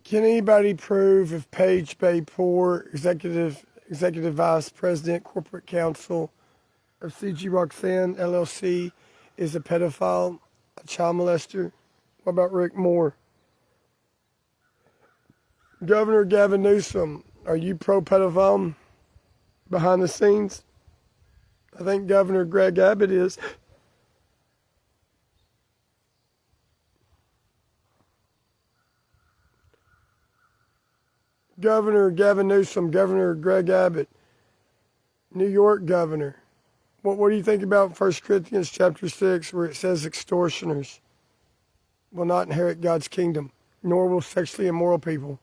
Can anybody prove if Page Bekypour, Executive Vice President, Corporate Counsel of CG Roxanne LLC, is a pedophile, a child molester? What about Rick Moore? Governor Gavin Newsom, are you pro-pedophile behind the scenes? I think Governor Greg Abbott is. Governor Gavin Newsom, Governor Greg Abbott, New York governor. What do you think about 1 Corinthians chapter 6 where it says extortioners will not inherit God's kingdom, nor will sexually immoral people?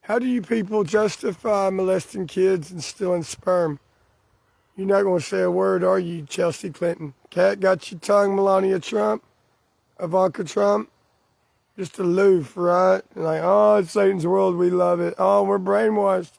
How do you people justify molesting kids and stealing sperm? You're not going to say a word, are you, Chelsea Clinton? Cat got your tongue, Melania Trump, Ivanka Trump? Just aloof, right? And like, oh, it's Satan's world, we love it. Oh, we're brainwashed.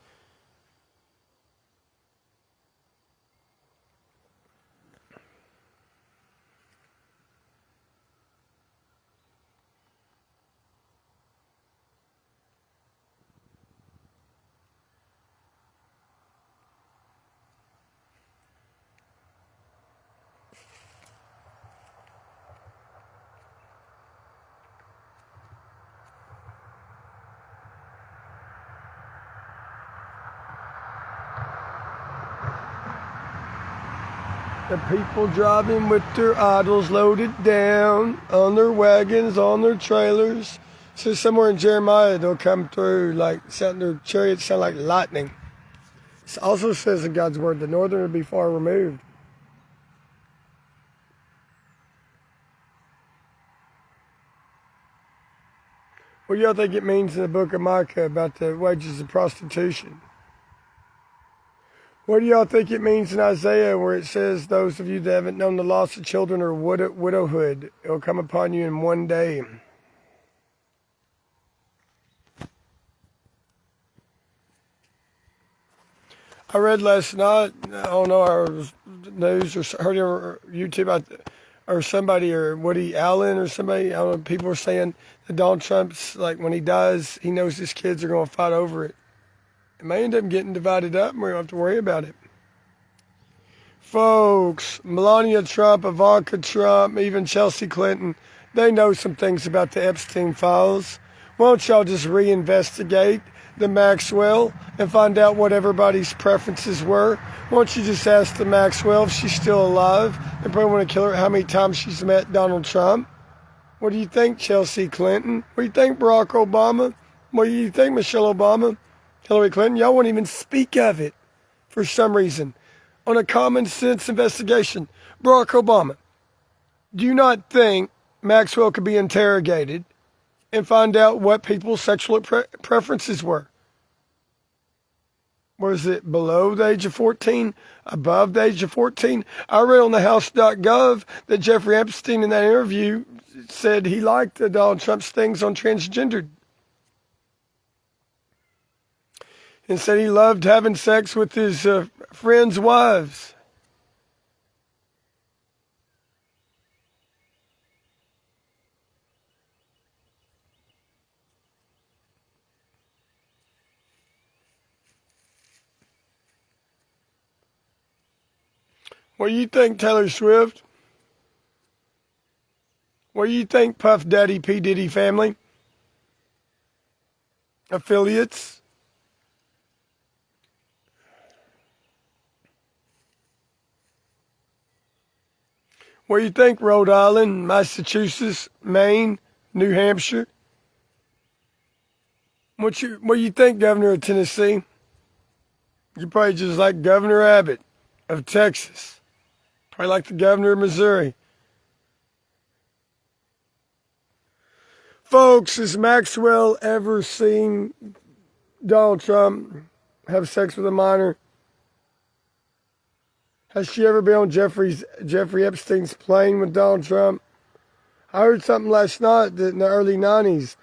The people driving with their idols loaded down on their wagons, on their trailers. So somewhere in Jeremiah, they'll come through like their chariots sound like lightning. It also says in God's word, the northern will be far removed. What do y'all think it means in the book of Micah about the wages of prostitution? What do y'all think it means in Isaiah where it says, those of you that haven't known the loss of children or widowhood, it will come upon you in one day? I read last night, I don't know, I was news or heard on YouTube or somebody, or Woody Allen or somebody, I don't know, people were saying that Donald Trump's, like when he dies, he knows his kids are going to fight over it. It may end up getting divided up and we don't have to worry about it. Folks, Melania Trump, Ivanka Trump, even Chelsea Clinton, they know some things about the Epstein files. Why don't y'all just reinvestigate the Maxwell and find out what everybody's preferences were? Why don't you just ask the Maxwell if she's still alive? They probably want to kill her how many times she's met Donald Trump. What do you think, Chelsea Clinton? What do you think, Barack Obama? What do you think, Michelle Obama? Hillary Clinton? Y'all won't even speak of it for some reason. On a common sense investigation, Barack Obama, do you not think Maxwell could be interrogated and find out what people's sexual preferences were? Was it below the age of 14? Above the age of 14? I read on the House.gov that Jeffrey Epstein in that interview said he liked Donald Trump's things on transgendered. And said he loved having sex with his friends' wives. What do you think, Taylor Swift? What do you think, Puff Daddy, P. Diddy family? Affiliates? What do you think, Rhode Island, Massachusetts, Maine, New Hampshire? What do you think, Governor of Tennessee? You're probably just like Governor Abbott of Texas. Probably like the governor of Missouri. Folks, has Maxwell ever seen Donald Trump have sex with a minor? Has she ever been on Jeffrey Epstein's plane with Donald Trump? I heard something last night that in the early 90s,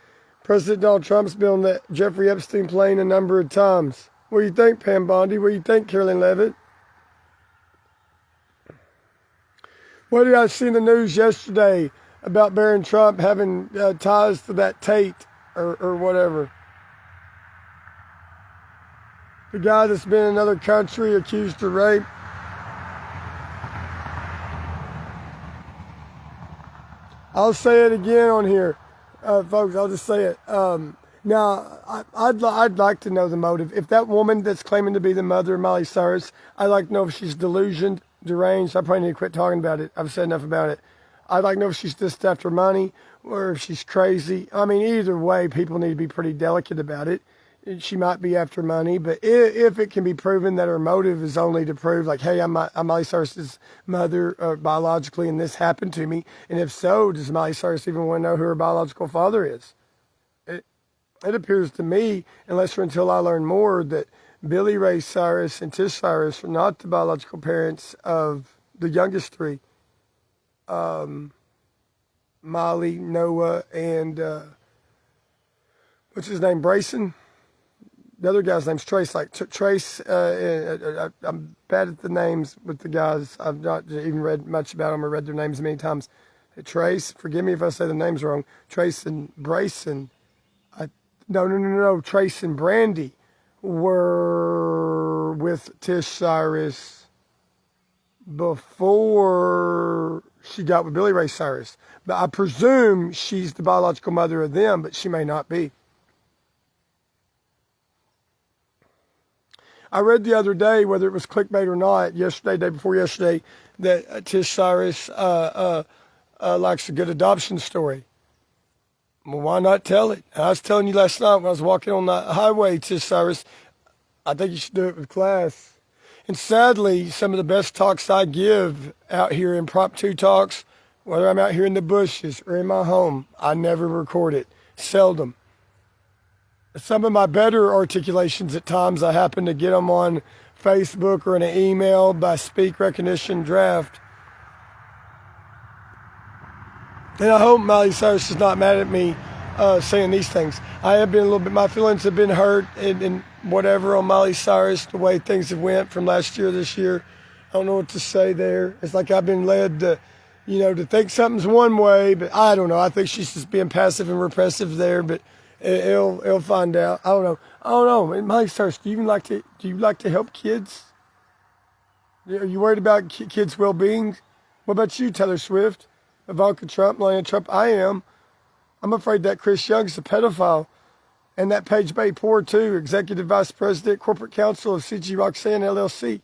President Donald Trump's been on the Jeffrey Epstein plane a number of times. What do you think, Pam Bondi? What do you think, Carolyn Levitt? What did I see in the news yesterday about Barron Trump having ties to that Tate or whatever. The guy that's been in another country accused of rape. I'll say it again on here, folks. I'll just say it. Now, I'd like to know the motive. If that woman that's claiming to be the mother of Miley Cyrus, I'd like to know if she's delusioned, deranged. I probably need to quit talking about it. I've said enough about it. I'd like to know if she's just after money or if she's crazy. I mean, either way, people need to be pretty delicate about it. She might be after money, but if it can be proven that her motive is only to prove, like, hey, I'm Miley Cyrus's mother biologically, and this happened to me, and if so, does Miley Cyrus even want to know who her biological father is? It appears to me, unless or until I learn more, that Billy Ray Cyrus and Tish Cyrus are not the biological parents of the youngest three, Miley, Noah, and what's his name, Brayson? The other guy's name's Trace. Trace, I'm bad at the names with the guys. I've not even read much about them or read their names many times. Trace, forgive me if I say the names wrong. Trace and Brayson. No. Trace and Brandy were with Tish Cyrus before she got with Billy Ray Cyrus. But I presume she's the biological mother of them, but she may not be. I read the other day, whether it was clickbait or not, yesterday, day before yesterday, that Tish Cyrus likes a good adoption story. Well, why not tell it? I was telling you last night when I was walking on the highway, Tish Cyrus, I think you should do it with class. And sadly, some of the best talks I give out here, impromptu talks, whether I'm out here in the bushes or in my home, I never record it. Seldom. Some of my better articulations at times, I happen to get them on Facebook or in an email by speak recognition draft. And I hope Miley Cyrus is not mad at me saying these things. I have been a little bit, my feelings have been hurt and whatever on Miley Cyrus, the way things have went from last year, this year. I don't know what to say there. It's like I've been led to, to think something's one way, but I don't know. I think she's just being passive and repressive there, but he'll find out. I don't know. Miley Cyrus, do you like to help kids? Are you worried about kids' well-being? What about you, Taylor Swift, Ivanka Trump, Melania Trump? I am. I'm afraid that Chris Young's a pedophile, and that Page Bekypour too, Executive Vice President, Corporate Counsel of CG Roxanne LLC.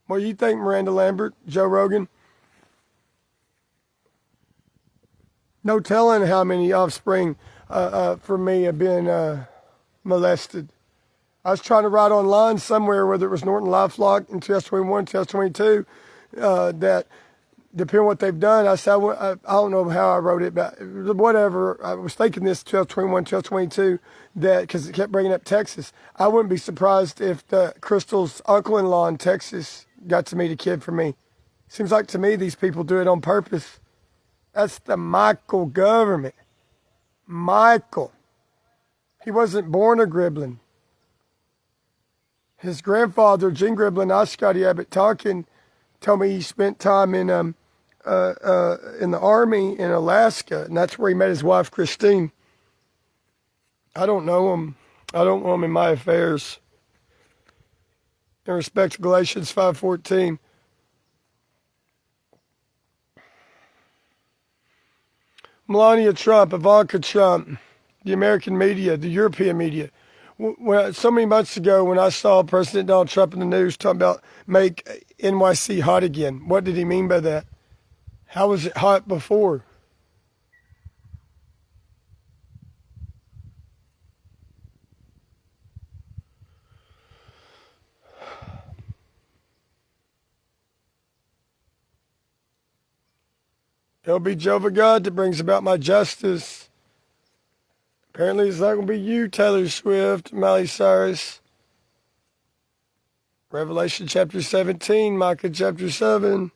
What do you think, Miranda Lambert, Joe Rogan? No telling how many offspring for me have been molested. I was trying to write online somewhere, whether it was Norton LifeLock in 2021, 2022, that depending on what they've done, I said, I don't know how I wrote it, but whatever. I was thinking this 2021, 2022, that because it kept bringing up Texas. I wouldn't be surprised if Crystal's uncle-in-law in Texas got to meet a kid for me. Seems like to me these people do it on purpose. That's the Michael government. Michael. He wasn't born a Griblin. His grandfather, Gene Griblin, Scotty Abbott talking, told me he spent time in the Army in Alaska, and that's where he met his wife, Christine. I don't know him. I don't know him in my affairs. In respect to Galatians 5:14. Melania Trump, Ivanka Trump, the American media, the European media. So many months ago when I saw President Donald Trump in the news talking about make NYC hot again, what did he mean by that? How was it hot before? It'll be Jehovah God that brings about my justice. Apparently it's not going to be you, Taylor Swift, Miley Cyrus. Revelation chapter 17, Micah chapter 7.